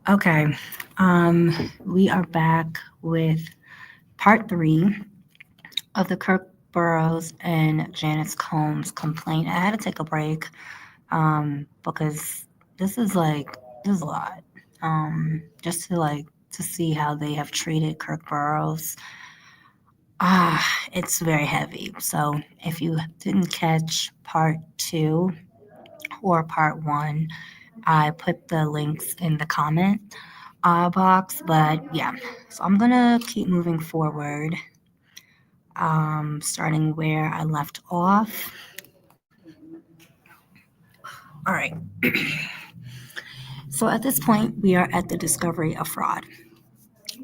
Okay, we are back with part three of the Kirk Burroughs and Janice Combs complaint. I had to take a break because this is like this is a lot. Just to see how they have treated Kirk Burroughs. It's very heavy. So if you didn't catch part two or part one, I put the links in the comment box. But yeah, so I'm gonna keep moving forward, starting where I left off. All right. So at this point, we are at the discovery of fraud.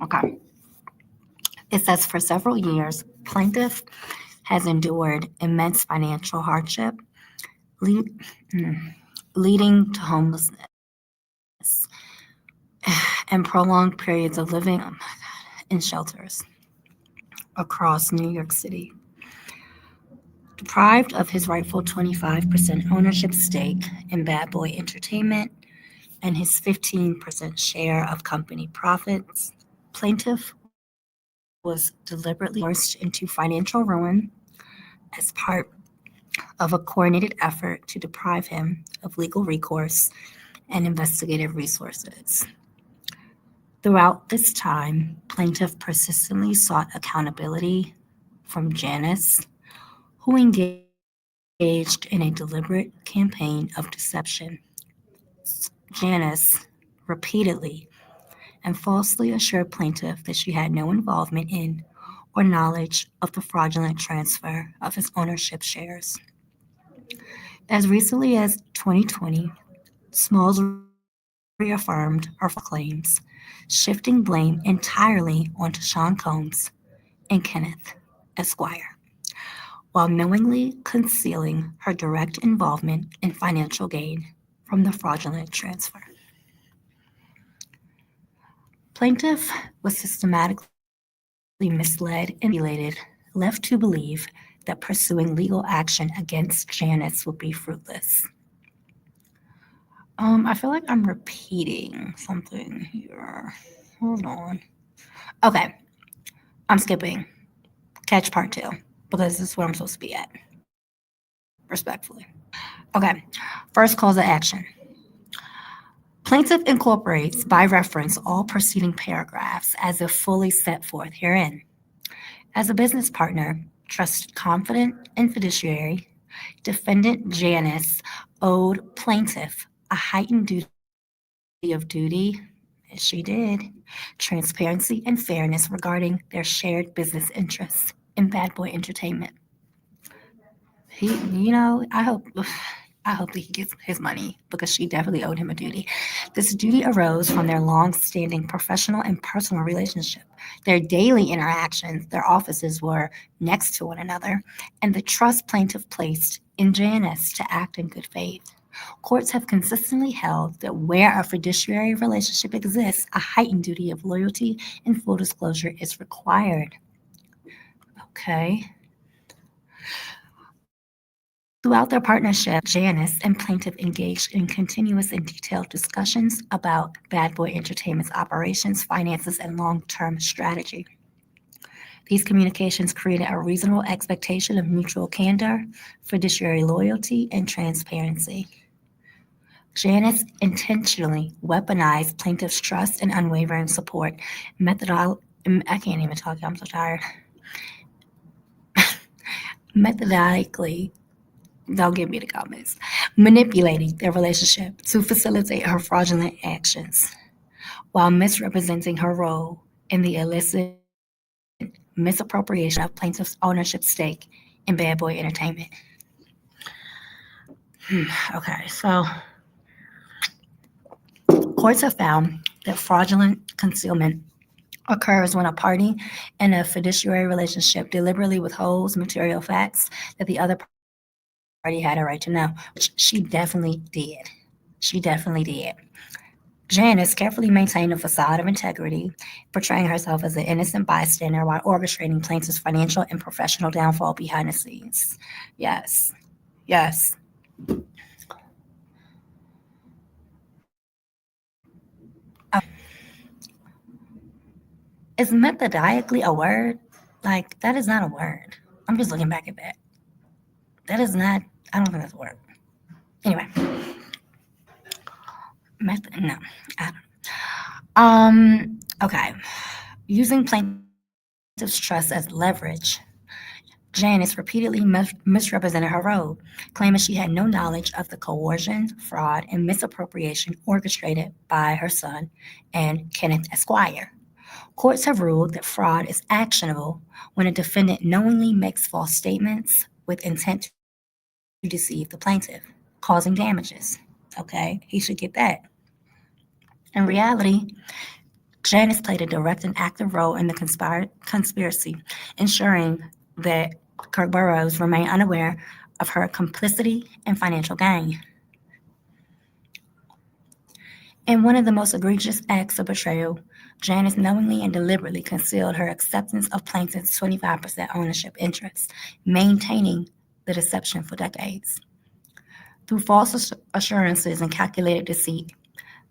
Okay. It says for several years, plaintiff has endured immense financial hardship, lead, leading to homelessness and prolonged periods of living in shelters across New York City. Deprived of his rightful 25% ownership stake in Bad Boy Entertainment and his 15% share of company profits, plaintiff was deliberately forced into financial ruin as part of a coordinated effort to deprive him of legal recourse and investigative resources. Throughout this time, plaintiff persistently sought accountability from Janice, who engaged in a deliberate campaign of deception. Janice repeatedly and falsely assured plaintiff that she had no involvement in or knowledge of the fraudulent transfer of his ownership shares. As recently as 2020, Smalls reaffirmed her false claims, shifting blame entirely onto Sean Combs and Kenneth Esquire, while knowingly concealing her direct involvement in financial gain from the fraudulent transfer. Plaintiff was systematically misled and manipulated, left to believe that pursuing legal action against Janice would be fruitless. I feel like I'm repeating something here. Hold on. Okay, I'm skipping. Catch part two because this is where I'm supposed to be at, respectfully. Okay, first calls to action. Plaintiff incorporates by reference all preceding paragraphs as if fully set forth herein. As a business partner, trusted confidant, and fiduciary, defendant Janice owed plaintiff a heightened duty of duty, as she did, transparency and fairness regarding their shared business interests in Bad Boy Entertainment. I hope I hope that he gets his money because she definitely owed him a duty. This duty arose from their long-standing professional and personal relationship, their daily interactions, their offices were next to one another, and the trust plaintiff placed in JNS to act in good faith. Courts have consistently held that where a fiduciary relationship exists, a heightened duty of loyalty and full disclosure is required. Okay. Throughout their partnership, Janice and plaintiff engaged in continuous and detailed discussions about Bad Boy Entertainment's operations, finances, and long-term strategy. These communications created a reasonable expectation of mutual candor, fiduciary loyalty, and transparency. Janice intentionally weaponized plaintiff's trust and unwavering support. I can't even talk, I'm so tired. Methodically, don't give me the comments, manipulating their relationship to facilitate her fraudulent actions while misrepresenting her role in the illicit misappropriation of plaintiff's ownership stake in Bad Boy Entertainment. Okay, so courts have found that fraudulent concealment occurs when a party in a fiduciary relationship deliberately withholds material facts that the other party had a right to know, which she definitely did. She definitely did. Janice carefully maintained a facade of integrity, portraying herself as an innocent bystander while orchestrating plaintiff's financial and professional downfall behind the scenes. Yes, yes. Okay. Is methodically a word? Like, that is not a word. I'm just looking back at that. That is not, I don't think that's a word. Anyway, method, no. I okay. Using plaintiff's trust as leverage, Janice repeatedly misrepresented her role, claiming she had no knowledge of the coercion, fraud, and misappropriation orchestrated by her son and Kenneth Esquire. Courts have ruled that fraud is actionable when a defendant knowingly makes false statements with intent to deceive the plaintiff, causing damages. Okay, he should get that. In reality, Janice played a direct and active role in the conspiracy, ensuring that Kirk Burroughs remained unaware of her complicity and financial gain. In one of the most egregious acts of betrayal, Janice knowingly and deliberately concealed her acceptance of plaintiff's 25% ownership interest, maintaining the deception for decades. Through false assurances and calculated deceit,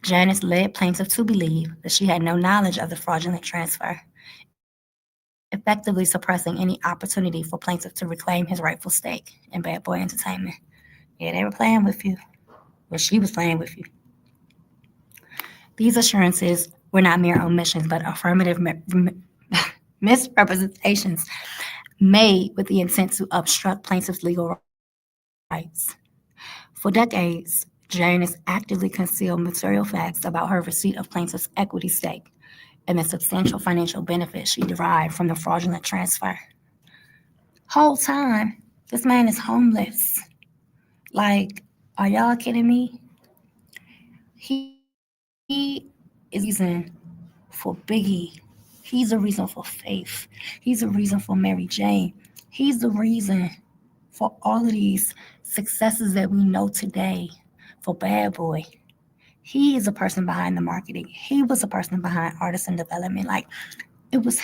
Janice led plaintiff to believe that she had no knowledge of the fraudulent transfer, effectively suppressing any opportunity for plaintiff to reclaim his rightful stake in Bad Boy Entertainment. Yeah, they were playing with you. Well, she was playing with you. These assurances were not mere omissions, but affirmative misrepresentations made with the intent to obstruct plaintiff's legal rights. For decades, Janice actively concealed material facts about her receipt of plaintiff's equity stake and the substantial financial benefit she derived from the fraudulent transfer. Whole time, this man is homeless. Like, are y'all kidding me? He is the reason for Biggie. He's the reason for Faith. He's the reason for Mary Jane. He's the reason for all of these successes that we know today for Bad Boy. He is a person behind the marketing. He was a person behind artisan development. Like, it was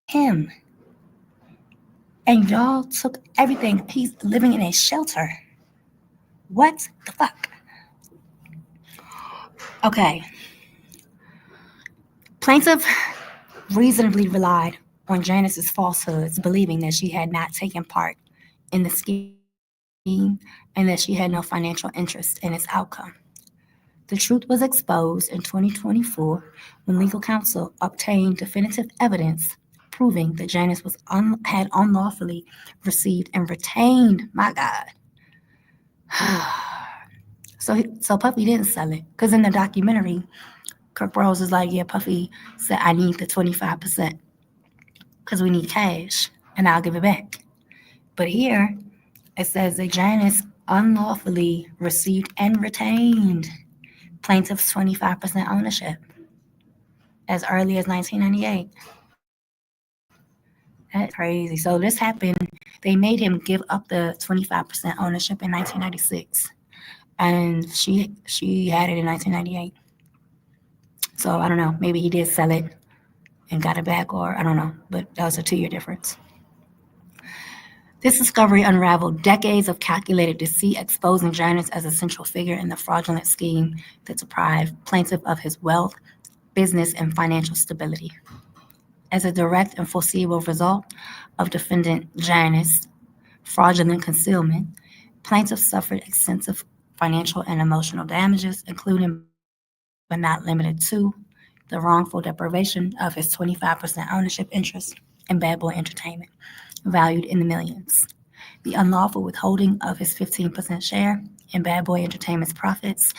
him. And y'all took everything. He's living in a shelter. What the fuck? Okay. Plaintiff reasonably relied on Janice's falsehoods, believing that she had not taken part in the scheme and that she had no financial interest in its outcome. The truth was exposed in 2024 when legal counsel obtained definitive evidence proving that Janice had unlawfully received and retained, my God. So Puffy didn't sell it because in the documentary, Kirk Burroughs is like, yeah, Puffy said, I need the 25% because we need cash and I'll give it back. But here it says that Janice unlawfully received and retained plaintiff's 25% ownership as early as 1998. That's crazy. So this happened. They made him give up the 25% ownership in 1996, and she had it in 1998. So I don't know. Maybe he did sell it and got it back, or I don't know. But that was a 2-year difference. This discovery unraveled decades of calculated deceit, exposing Janice as a central figure in the fraudulent scheme that deprived plaintiff of his wealth, business, and financial stability. As a direct and foreseeable result of defendant Janice's fraudulent concealment, plaintiff suffered extensive financial and emotional damages, including but not limited to the wrongful deprivation of his 25% ownership interest in Bad Boy Entertainment, valued in the millions. The unlawful withholding of his 15% share in Bad Boy Entertainment's profits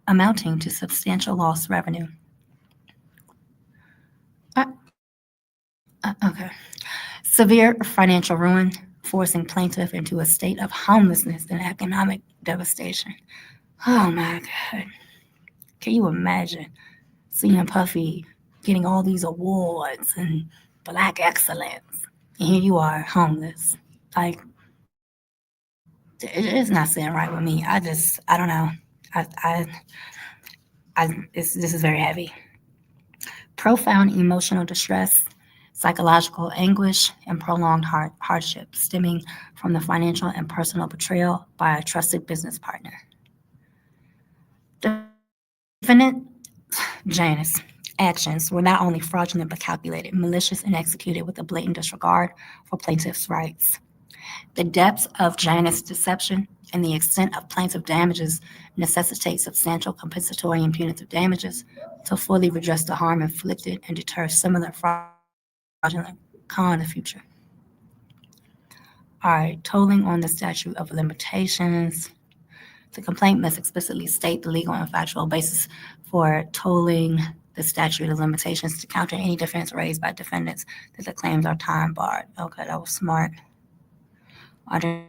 amounting to substantial lost revenue. Okay. Severe financial ruin, forcing plaintiff into a state of homelessness and economic devastation. Oh my God. Can you imagine seeing Puffy getting all these awards and black excellence? And here you are, homeless. Like, it's not sitting right with me. I don't know. This is very heavy. Profound emotional distress, psychological anguish, and prolonged hardship stemming from the financial and personal betrayal by a trusted business partner. Defendant Janice, as actions were not only fraudulent but calculated, malicious, and executed with a blatant disregard for plaintiffs' rights. The depths of Janus deception and the extent of plaintiff damages necessitate substantial compensatory and punitive damages to fully redress the harm inflicted and deter similar fraudulent con in the future. All right, tolling on the statute of limitations. The complaint must explicitly state the legal and factual basis for tolling the statute of limitations to counter any defense raised by defendants that the claims are time barred. Okay, that was smart. Under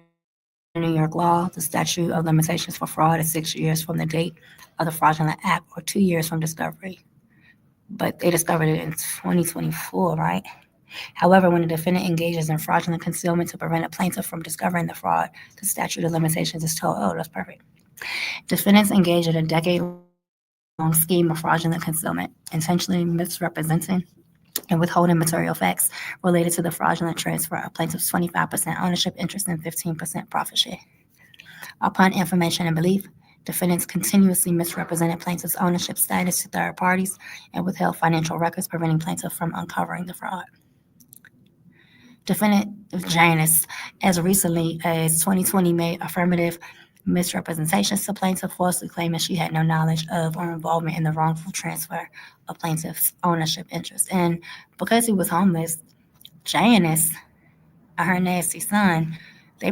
New York law, the statute of limitations for fraud is 6 years from the date of the fraudulent act or 2 years from discovery. But they discovered it in 2024, right? However, when a defendant engages in fraudulent concealment to prevent a plaintiff from discovering the fraud, the statute of limitations is told. Oh, that's perfect. Defendants engage in a decade-long scheme of fraudulent concealment, intentionally misrepresenting and withholding material facts related to the fraudulent transfer of plaintiff's 25% ownership interest and 15% profit share. Upon information and belief, defendants continuously misrepresented plaintiff's ownership status to third parties and withheld financial records, preventing plaintiff from uncovering the fraud. Defendant Janice, as recently as 2020, made affirmative misrepresentations to plaintiff, falsely claiming she had no knowledge of or involvement in the wrongful transfer of plaintiff's ownership interest. And because he was homeless, Janice and her nasty son, they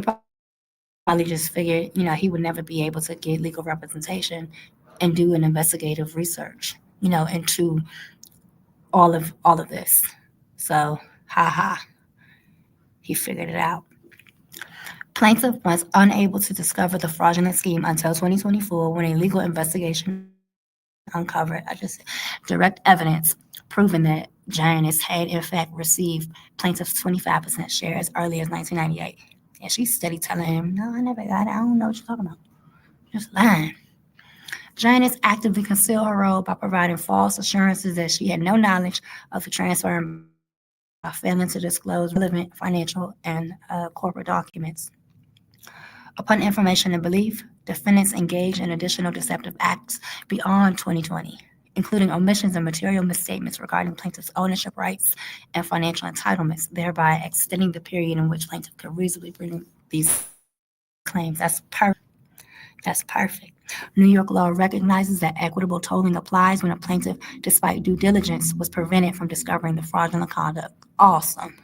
probably just figured, he would never be able to get legal representation and do an investigative research, into all of this. So, haha, he figured it out. Plaintiff was unable to discover the fraudulent scheme until 2024 when a legal investigation uncovered direct evidence proving that Janice had in fact received plaintiff's 25% share as early as 1998. And she's steady telling him, no, I never got it. I don't know what you're talking about. Just lying. Janice actively concealed her role by providing false assurances that she had no knowledge of the transfer and by failing to disclose relevant financial and corporate documents. Upon information and belief, defendants engaged in additional deceptive acts beyond 2020, including omissions and material misstatements regarding plaintiff's ownership rights and financial entitlements, thereby extending the period in which plaintiff could reasonably bring these claims. That's perfect. New York law recognizes that equitable tolling applies when a plaintiff, despite due diligence, was prevented from discovering the fraudulent conduct. Awesome.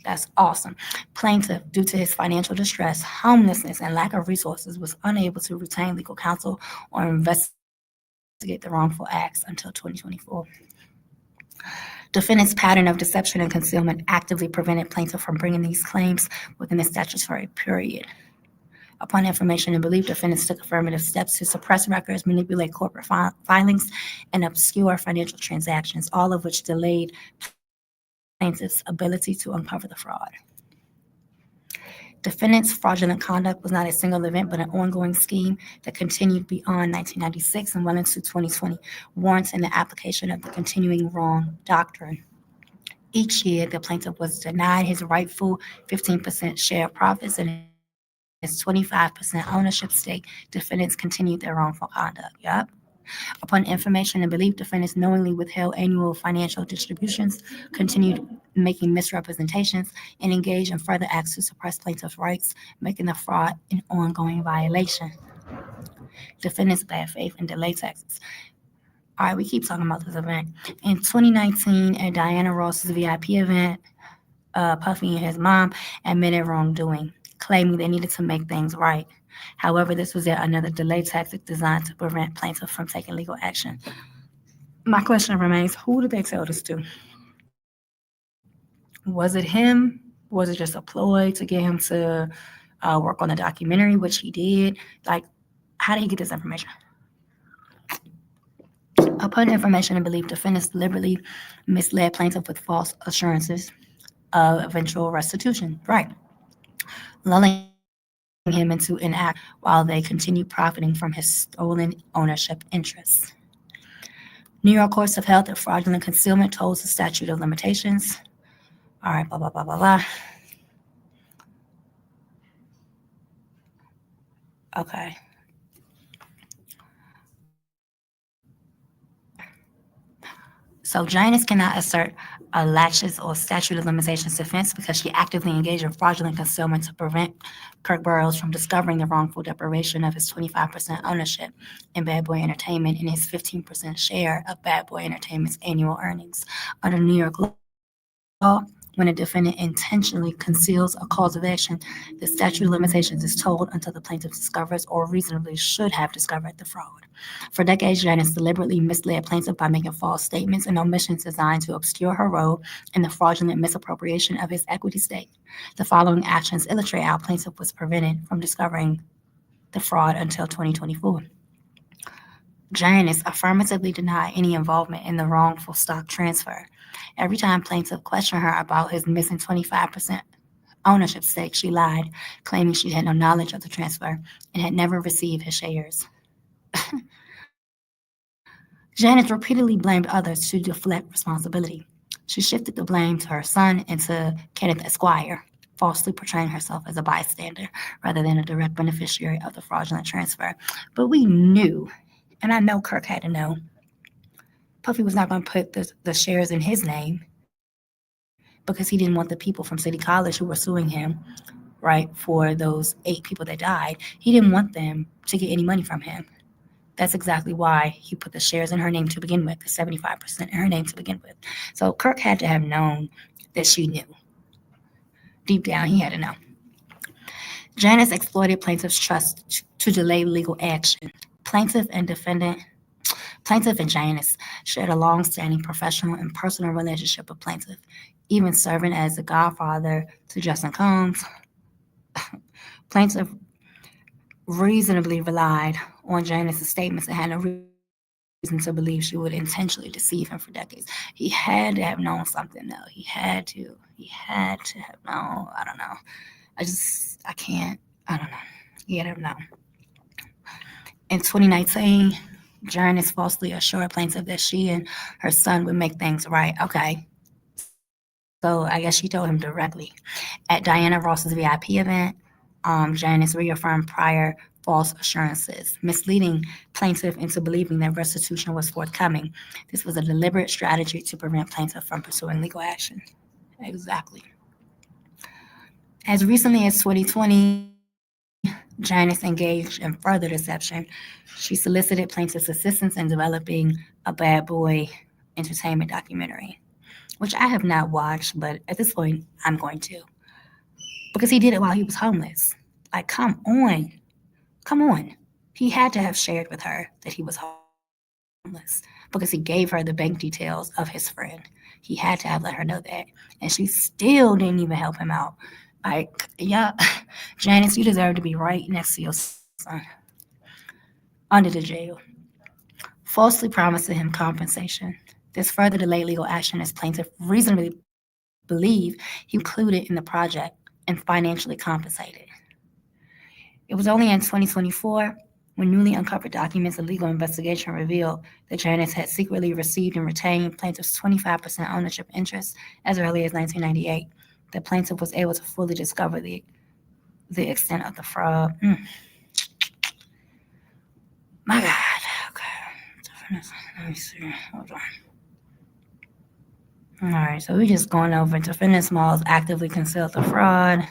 That's awesome. Plaintiff, due to his financial distress, homelessness, and lack of resources, was unable to retain legal counsel or investigate the wrongful acts until 2024. Defendant's pattern of deception and concealment actively prevented plaintiff from bringing these claims within the statutory period. Upon information and belief, defendants took affirmative steps to suppress records, manipulate corporate filings, and obscure financial transactions, all of which delayed plaintiff's ability to uncover the fraud. Defendant's fraudulent conduct was not a single event, but an ongoing scheme that continued beyond 1996 and well into 2020, warranting the application of the continuing wrong doctrine. Each year, the plaintiff was denied his rightful 15% share of profits and his 25% ownership stake. Defendants continued their wrongful conduct. Yup. Upon information and belief, defendants knowingly withheld annual financial distributions, continued making misrepresentations, and engaged in further acts to suppress plaintiff's rights, making the fraud an ongoing violation. Defendants' bad faith and delay tactics. All right, we keep talking about this event. In 2019, at Diana Ross's VIP event, Puffy and his mom admitted wrongdoing, claiming they needed to make things right. However, this was yet another delay tactic designed to prevent plaintiff from taking legal action. My question remains, who did they tell this to? Was it him? Was it just a ploy to get him to work on the documentary, which he did? Like, how did he get this information? Upon information and belief, defendants deliberately misled plaintiff with false assurances of eventual restitution. Right. Lulling him into inaction while they continue profiting from his stolen ownership interests. New York courts have held that fraudulent concealment tolls the statute of limitations. All right, blah, blah, blah, blah, blah. Okay. So Janice cannot assert a laches or statute of limitations defense because she actively engaged in fraudulent concealment to prevent Kirk Burroughs from discovering the wrongful deprivation of his 25% ownership in Bad Boy Entertainment and his 15% share of Bad Boy Entertainment's annual earnings. Under New York law, when a defendant intentionally conceals a cause of action, the statute of limitations is told until the plaintiff discovers or reasonably should have discovered the fraud. For decades, Janice deliberately misled plaintiff by making false statements and omissions designed to obscure her role in the fraudulent misappropriation of his equity stake. The following actions illustrate how plaintiff was prevented from discovering the fraud until 2024. Janice affirmatively denied any involvement in the wrongful stock transfer. Every time plaintiff questioned her about his missing 25% ownership stake, she lied, claiming she had no knowledge of the transfer and had never received his shares. Janice repeatedly blamed others to deflect responsibility. She shifted the blame to her son and to Kenneth Esquire, falsely portraying herself as a bystander rather than a direct beneficiary of the fraudulent transfer. But we knew, and I know Kirk had to know, Puffy was not going to put the shares in his name because he didn't want the people from City College who were suing him, right, for those 8 people that died. He didn't want them to get any money from him. That's exactly why he put the shares in her name to begin with, the 75% in her name to begin with. So Kirk had to have known that she knew. Deep down, he had to know. Janice exploited plaintiff's trust to delay legal action. Plaintiff and defendant, plaintiff and Janice shared a long-standing professional and personal relationship with plaintiff, even serving as the godfather to Justin Combs. Plaintiff reasonably relied on Janice's statements and had no reason to believe she would intentionally deceive him for decades. He had to have known something, though. He had to have known. I don't know. I can't. I don't know. He had to have known. In 2019, Janice falsely assured plaintiff that she and her son would make things right. Okay. So I guess she told him directly. At Diana Ross's VIP event, Janice reaffirmed prior false assurances, misleading plaintiff into believing that restitution was forthcoming. This was a deliberate strategy to prevent plaintiff from pursuing legal action. Exactly. As recently as 2020, Janice engaged in further deception. She solicited plaintiff's assistance in developing a Bad Boy entertainment documentary, which I have not watched, but at this point, I'm going to. Because he did it while he was homeless. Like, come on. Come on. He had to have shared with her that he was homeless because he gave her the bank details of his friend. He had to have let her know that. And she still didn't even help him out. Like, yeah, Janice, you deserve to be right next to your son under the jail. Falsely promising him compensation. This further delayed legal action as plaintiff reasonably believed he would be included in the project and financially compensated. It was only in 2024 when newly uncovered documents and legal investigation revealed that Janice had secretly received and retained plaintiff's 25% ownership interest as early as 1998 that plaintiff was able to fully discover the extent of the fraud. My God. Okay. Let me see. Hold on. All right, so we're just going over defendant Smalls actively concealed the fraud,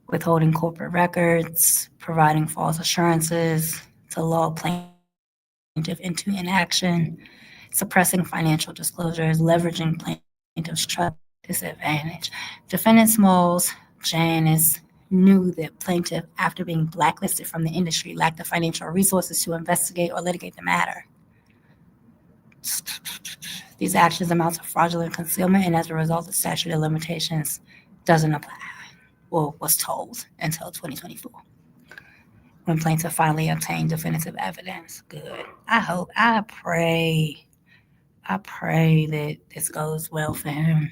withholding corporate records, providing false assurances to lull plaintiff into inaction, suppressing financial disclosures, leveraging plaintiff's trust disadvantage. Defendant Smalls, Janice, knew that plaintiff, after being blacklisted from the industry, lacked the financial resources to investigate or litigate the matter. These actions amount to fraudulent concealment, and as a result, the statute of limitations doesn't apply, or was told until 2024, when plaintiff finally obtained definitive evidence. Good. I pray that this goes well for him.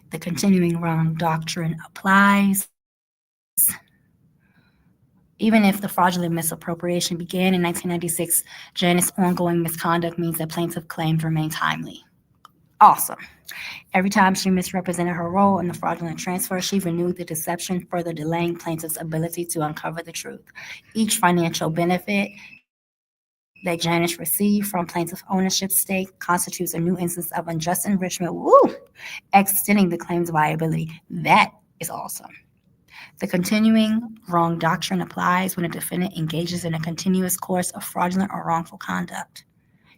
The continuing wrong doctrine applies. Even if the fraudulent misappropriation began in 1996, Janice's ongoing misconduct means that plaintiff claims remain timely. Awesome. Every time she misrepresented her role in the fraudulent transfer, she renewed the deception, further delaying plaintiff's ability to uncover the truth. Each financial benefit that Janice received from plaintiff ownership stake constitutes a new instance of unjust enrichment, woo, extending the claim's viability. That is awesome. The continuing wrong doctrine applies when a defendant engages in a continuous course of fraudulent or wrongful conduct.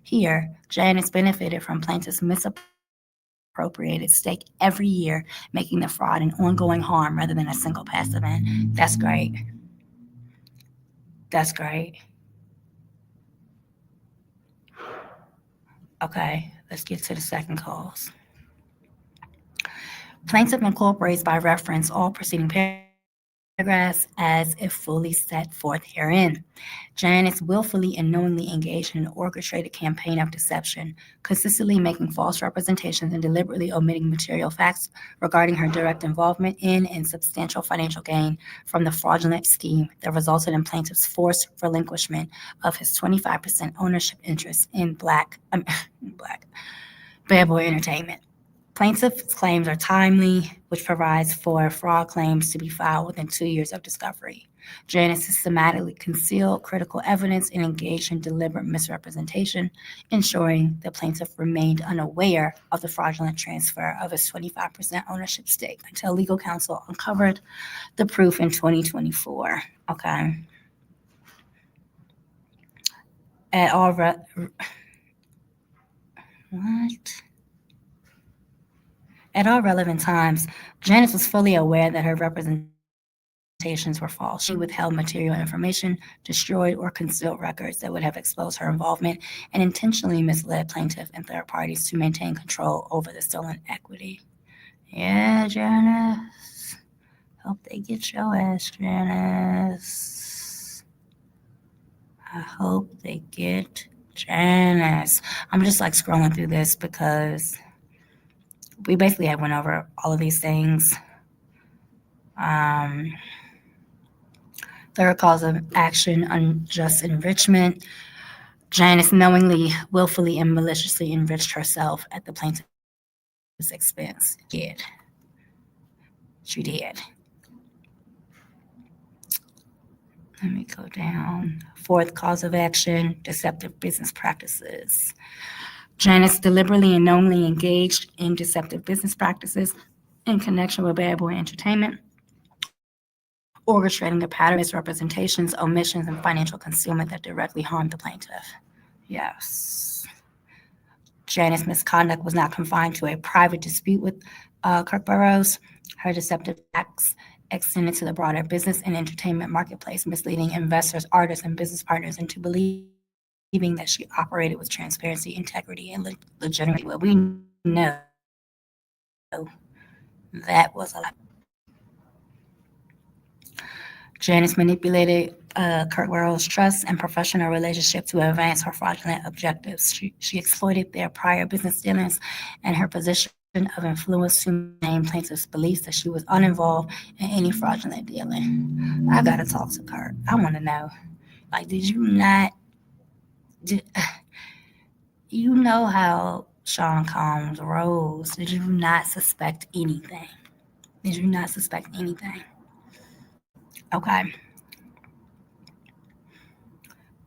Here, Janice benefited from plaintiff's misappropriated stake every year, making the fraud an ongoing harm rather than a single past event. That's great. That's great. Okay, let's get to the second cause. Plaintiff incorporates by reference all preceding paragraphs as if fully set forth herein. Janice willfully and knowingly engaged in an orchestrated campaign of deception, consistently making false representations and deliberately omitting material facts regarding her direct involvement in and substantial financial gain from the fraudulent scheme that resulted in plaintiff's forced relinquishment of his 25% ownership interest in Black Bad Boy Entertainment. Plaintiff's claims are timely, which provides for fraud claims to be filed within 2 years of discovery. Janice systematically concealed critical evidence and engaged in deliberate misrepresentation, ensuring the plaintiff remained unaware of the fraudulent transfer of his 25% ownership stake until legal counsel uncovered the proof in 2024. Okay. At all, what? At all relevant times, Janice was fully aware that her representations were false. She withheld material information, destroyed or concealed records that would have exposed her involvement, and intentionally misled plaintiff and third parties to maintain control over the stolen equity. Yeah, Janice. Hope they get your ass, Janice. I hope they get Janice. I'm just like scrolling through this because we basically have went over all of these things. Um, Third cause of action, unjust enrichment. Janice knowingly, willfully, and maliciously enriched herself at the plaintiff's expense. She did. Let me go down. Fourth cause of action, deceptive business practices. Janice deliberately and knowingly engaged in deceptive business practices in connection with Bad Boy Entertainment, orchestrating a pattern of misrepresentations, omissions, and financial concealment that directly harmed the plaintiff. Yes. Janice's misconduct was not confined to a private dispute with KIRK BURROWES. Her deceptive acts extended to the broader business and entertainment marketplace, misleading investors, artists, and business partners into believing that she operated with transparency, integrity, and legitimacy. Well, we know that was a lie. Janice manipulated KIRK BURROWES' trust and professional relationship to advance her fraudulent objectives. She exploited their prior business dealings and her position of influence to maintain plaintiff's beliefs that she was uninvolved in any fraudulent dealing. I gotta talk to KIRK. I want to know. Like, did you not? Did, you know how Sean Combs rose? Did you not suspect anything? Did you not suspect anything? Okay.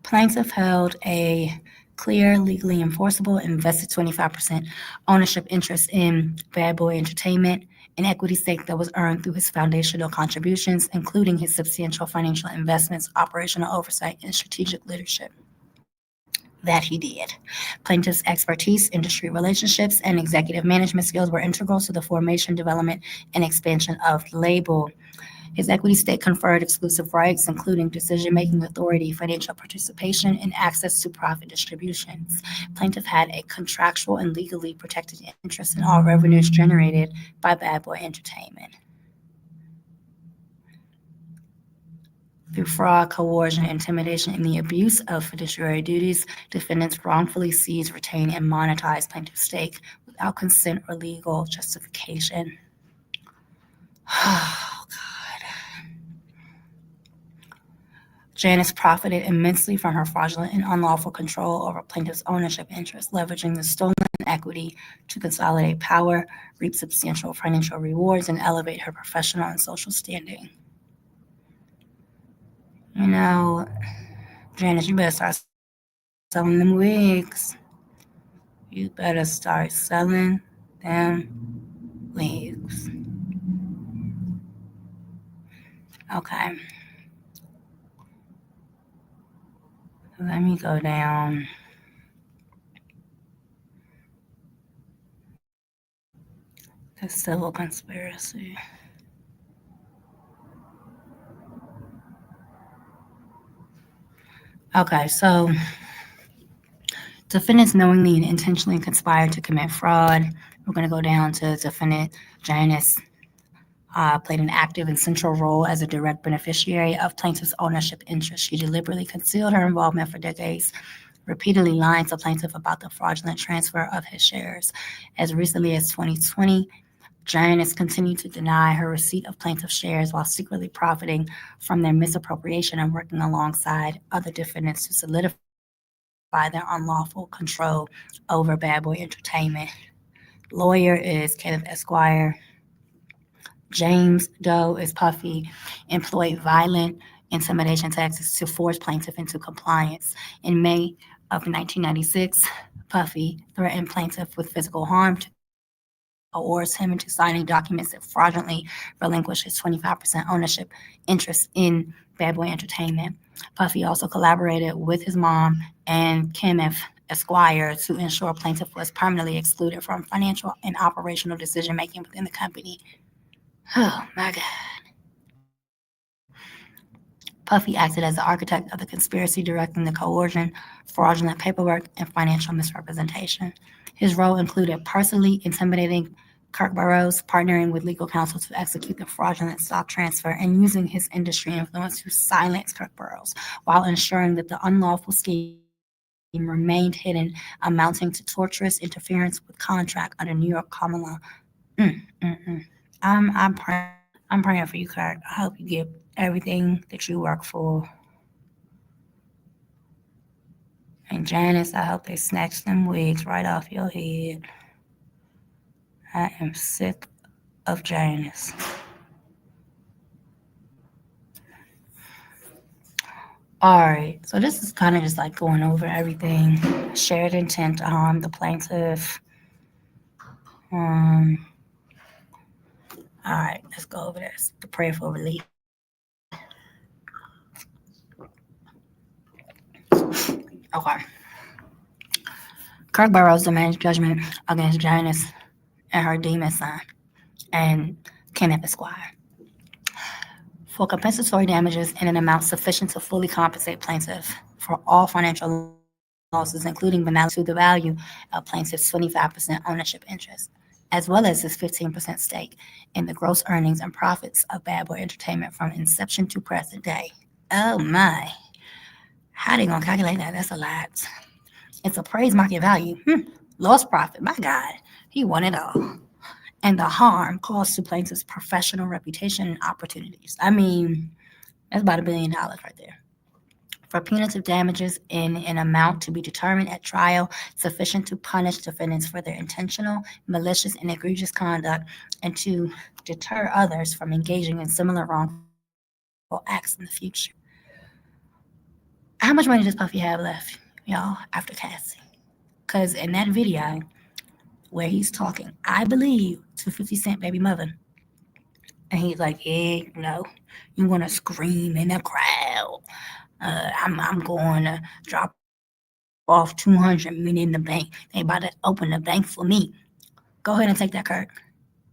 Plaintiff held a clear, legally enforceable, invested 25% ownership interest in Bad Boy Entertainment, an equity stake that was earned through his foundational contributions, including his substantial financial investments, operational oversight, and strategic leadership. That he did. Plaintiff's expertise, industry relationships, and executive management skills were integral to the formation, development, and expansion of the label. His equity stake conferred exclusive rights, including decision-making authority, financial participation, and access to profit distributions. Plaintiff had a contractual and legally protected interest in all revenues generated by Bad Boy Entertainment. Through fraud, coercion, intimidation, and the abuse of fiduciary duties, defendants wrongfully seized, retained, and monetized plaintiff's stake without consent or legal justification. Oh, God. Janice profited immensely from her fraudulent and unlawful control over plaintiff's ownership interests, leveraging the stolen equity to consolidate power, reap substantial financial rewards, and elevate her professional and social standing. You know, Janice, you better start selling them wigs. You better start selling them wigs. Okay, let me go down. The civil conspiracy. Okay, so defendants knowingly and intentionally conspired to commit fraud. We're going to go down to defendant Janice played an active and central role as a direct beneficiary of plaintiff's ownership interest. She deliberately concealed her involvement for decades, repeatedly lying to plaintiff about the fraudulent transfer of his shares. As recently as 2020, Janice continued to deny her receipt of plaintiff shares while secretly profiting from their misappropriation and working alongside other defendants to solidify their unlawful control over Bad Boy Entertainment. Lawyer is Kenneth Esquire. James Doe is Puffy. Employed violent intimidation tactics to force plaintiff into compliance. In May of 1996, Puffy threatened plaintiff with physical harm to coerce him into signing documents that fraudulently relinquish his 25% ownership interest in Bad Boy Entertainment. Puffy also collaborated with his mom and Kenneth Esquire to ensure plaintiff was permanently excluded from financial and operational decision making within the company. Oh my God. Puffy acted as the architect of the conspiracy, directing the coercion, fraudulent paperwork, and financial misrepresentation. His role included personally intimidating Kirk Burroughs, partnering with legal counsel to execute the fraudulent stock transfer, and using his industry influence to silence Kirk Burroughs while ensuring that the unlawful scheme remained hidden, amounting to torturous interference with contract under New York common law. I'm praying. I'm praying for you, Kirk. I hope you get everything that you work for. And Janice, I hope they snatch them wigs right off your head. I am sick of Janice. All right, so this is kind of just like going over everything. Shared intent to harm the plaintiff. Um, all right, let's go over this. The prayer for relief. Okay. Kirk Burroughs demands judgment against Janice and her demon son and Kenneth Esquire for compensatory damages in an amount sufficient to fully compensate plaintiff for all financial losses, including but not limited to the value of plaintiff's 25% ownership interest, as well as his 15% stake in the gross earnings and profits of Bad Boy Entertainment from inception to present day. Oh my. How they gonna calculate that? That's a lot. It's appraised market value. Lost profit. My God. He won it all. And the harm caused to plaintiff's professional reputation and opportunities. I mean, that's about $1 billion right there. For punitive damages in an amount to be determined at trial sufficient to punish defendants for their intentional, malicious, and egregious conduct and to deter others from engaging in similar wrongful acts in the future. How much money does Puffy have left, y'all, after Cassie? Because in that video where he's talking, I believe, to 50 Cent baby mother, and he's like, yeah, you want to scream in the crowd. I'm going to drop off 200 million in the bank. They about to open the bank for me. Go ahead and take that, Kirk.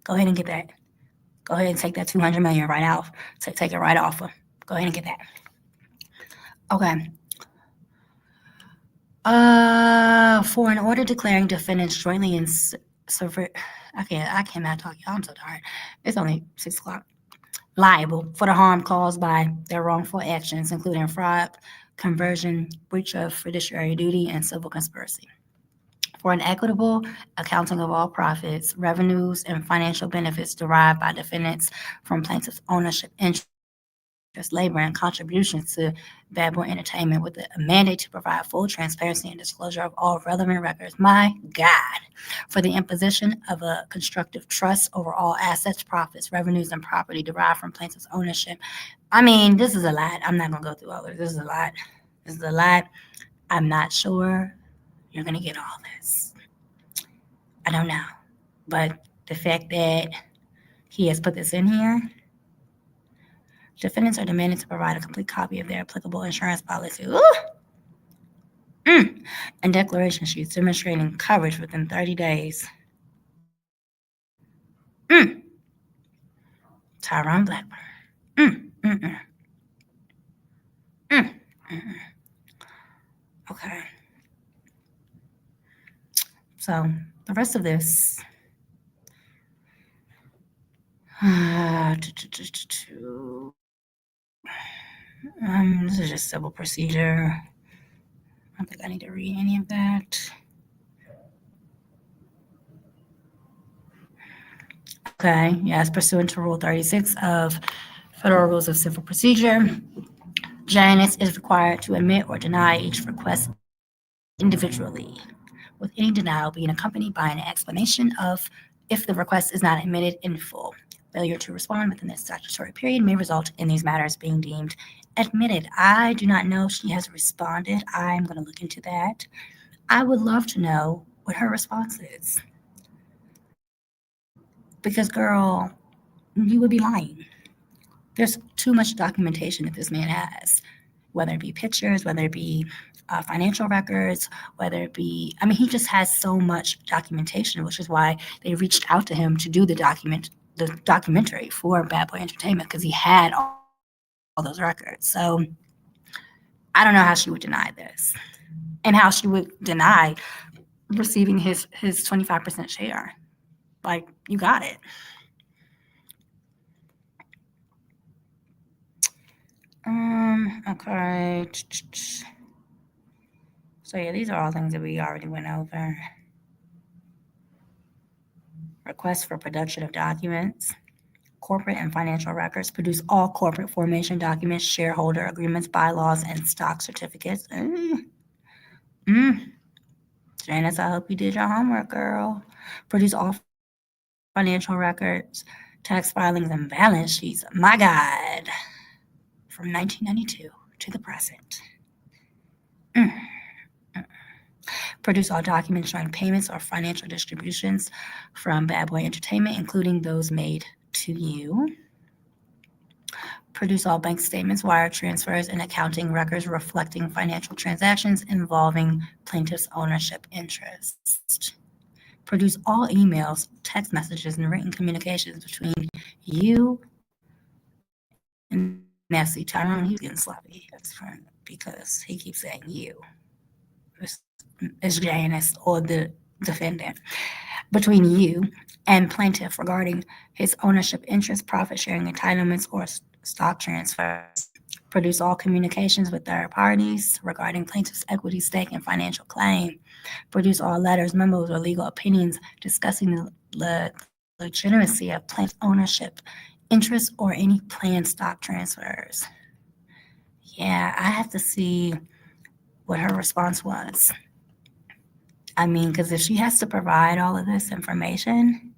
Go ahead and get that. Go ahead and take that 200 million right off. Take it right off her. Go ahead and get that. Okay. For an order declaring defendants jointly in I cannot talk, y'all. I'm so tired. It's only 6 o'clock. Liable for the harm caused by their wrongful actions, including fraud, conversion, breach of fiduciary duty, and civil conspiracy. For an equitable accounting of all profits, revenues, and financial benefits derived by defendants from plaintiff's ownership interest, labor, and contributions to Bad Boy Entertainment with a mandate to provide full transparency and disclosure of all relevant records. My God. For the imposition of a constructive trust over all assets, profits, revenues, and property derived from plaintiff's ownership. I mean, this is a lot. I'm not going to go through all of this. This is a lot. This is a lot. I'm not sure you're going to get all this. I don't know. But the fact that he has put this in here, defendants are demanded to provide a complete copy of their applicable insurance policy. And declaration sheets demonstrating coverage within 30 days. Tyrone Blackburn. Mm, mm, mm. Mm, mm. Okay. So the rest of this. This is just civil procedure. I don't think I need to read any of that. Okay, yes, pursuant to Rule 36 of Federal Rules of Civil Procedure, JANICE is required to admit or deny each request individually, with any denial being accompanied by an explanation of if the request is not admitted in full. Failure to respond within the statutory period may result in these matters being deemed admitted. I do not know if she has responded. I'm going to look into that. I would love to know what her response is. Because, girl, you would be lying. There's too much documentation that this man has, whether it be pictures, whether it be financial records, whether it be, I mean, he just has so much documentation, which is why they reached out to him to do the documentary for Bad Boy Entertainment, because he had all those records. So I don't know how she would deny this, and how she would deny receiving his 25% share. Like, you got it. Okay. So yeah, these are all things that we already went over. Request for production of documents. Corporate and financial records. Produce all corporate formation documents, shareholder agreements, bylaws, and stock certificates. Janice, I hope you did your homework, girl. Produce all financial records, tax filings, and balance sheets. My God. From 1992 to the present. Produce all documents showing payments or financial distributions from Bad Boy Entertainment, including those made to you. Produce all bank statements, wire transfers, and accounting records reflecting financial transactions involving plaintiff's ownership interest. Produce all emails, text messages, and written communications between you and Nessie. Tyrone, he's getting sloppy because he keeps saying you. It's Janice or the defendant. Between you and plaintiff regarding his ownership interest, profit sharing entitlements, or stock transfers. Produce all communications with third parties regarding plaintiff's equity stake and financial claim. Produce all letters, memos, or legal opinions discussing the legitimacy of plaintiff's ownership interest or any planned stock transfers. Yeah, I have to see what her response was. I mean, because if she has to provide all of this information,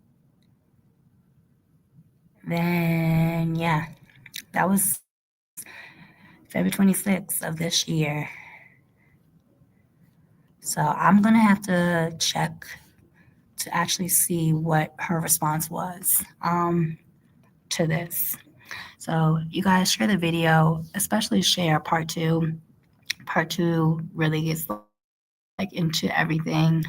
then yeah, that was February 26th of this year. So I'm going to have to check to actually see what her response was to this. So you guys share the video, especially share part two. Part two really gets like into everything.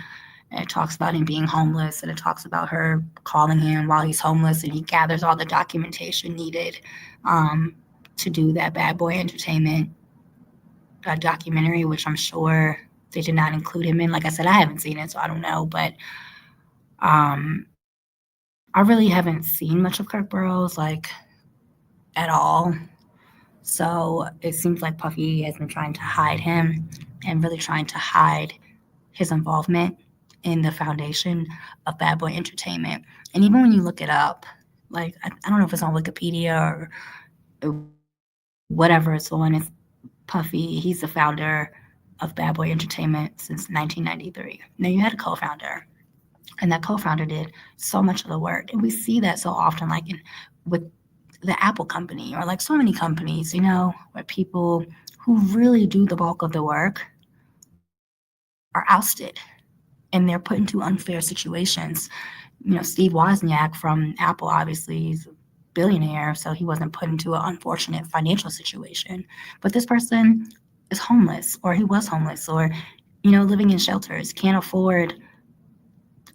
And it talks about him being homeless, and it talks about her calling him while he's homeless, and he gathers all the documentation needed to do that Bad Boy Entertainment documentary, which I'm sure they did not include him in. Like I said, I haven't seen it, so I don't know. But I really haven't seen much of KIRK Burroughs, like, at all. So it seems like Puffy has been trying to hide him and really trying to hide his involvement in the foundation of Bad Boy Entertainment. And even when you look it up, like, I don't know if it's on Wikipedia or whatever it's on, it's Puffy. He's the founder of Bad Boy Entertainment since 1993. Now, you had a co-founder, and that co-founder did so much of the work. And we see that so often, like with the Apple company, or like so many companies, where people who really do the bulk of the work are ousted and they're put into unfair situations. Steve Wozniak from Apple, obviously, he's a billionaire, so he wasn't put into an unfortunate financial situation. But this person is homeless, or he was homeless, or, living in shelters, can't afford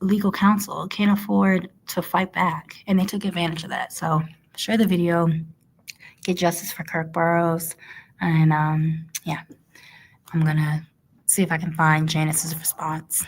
legal counsel, can't afford to fight back. And they took advantage of that. So share the video, get justice for KIRK BURROWES. And yeah, I'm going to see if I can find Janice's response.